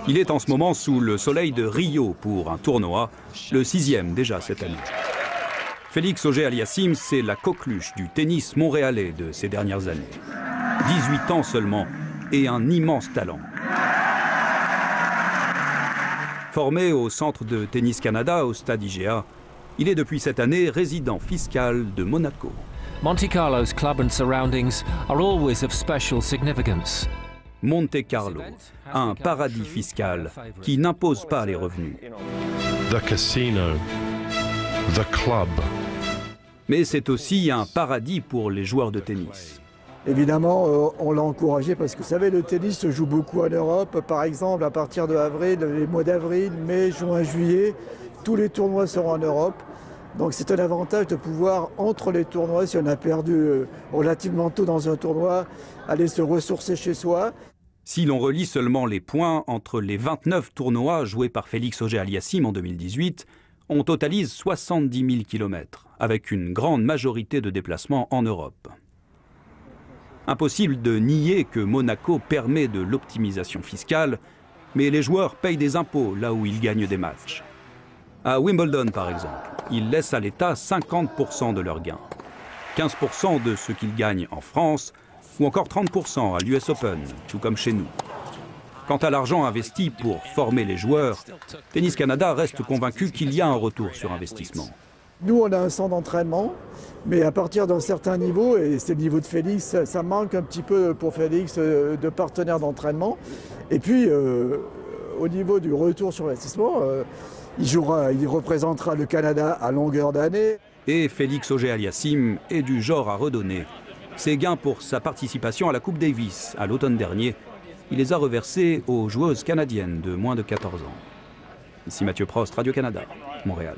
Il est en ce moment sous le soleil de Rio pour un tournoi, le 6e déjà cette année. Félix Auger-Aliassime, c'est la coqueluche du tennis montréalais de ces dernières années. 18 ans seulement et un immense talent. Formé au Centre de Tennis Canada, au Stade IGA, il est depuis cette année résident fiscal de Monaco. Monte Carlo's club and surroundings are always of special significance. Monte Carlo, un paradis fiscal qui n'impose pas les revenus. The casino, the club. Mais c'est aussi un paradis pour les joueurs de tennis. Évidemment, on l'a encouragé parce que vous savez, le tennis se joue beaucoup en Europe. Par exemple, à partir de avril, les mois d'avril, mai, juin, juillet, tous les tournois seront en Europe. Donc c'est un avantage de pouvoir, entre les tournois, si on a perdu relativement tôt dans un tournoi, aller se ressourcer chez soi. Si l'on relie seulement les points entre les 29 tournois joués par Félix Auger-Aliassime en 2018, on totalise 70 000 km, avec une grande majorité de déplacements en Europe. Impossible de nier que Monaco permet de l'optimisation fiscale, mais les joueurs payent des impôts là où ils gagnent des matchs. À Wimbledon, par exemple, ils laissent à l'État 50% de leurs gains, 15% de ce qu'ils gagnent en France, ou encore 30% à l'US Open, tout comme chez nous. Quant à l'argent investi pour former les joueurs, Tennis Canada reste convaincu qu'il y a un retour sur investissement. Nous, on a un centre d'entraînement, mais à partir d'un certain niveau, et c'est le niveau de Félix, ça manque un petit peu pour Félix de partenaires d'entraînement. Et puis, au niveau du retour sur investissement, il représentera le Canada à longueur d'année. Et Félix Auger-Aliassime est du genre à redonner. Ses gains pour sa participation à la Coupe Davis à l'automne dernier, il les a reversés aux joueuses canadiennes de moins de 14 ans. Ici Mathieu Prost, Radio-Canada, Montréal.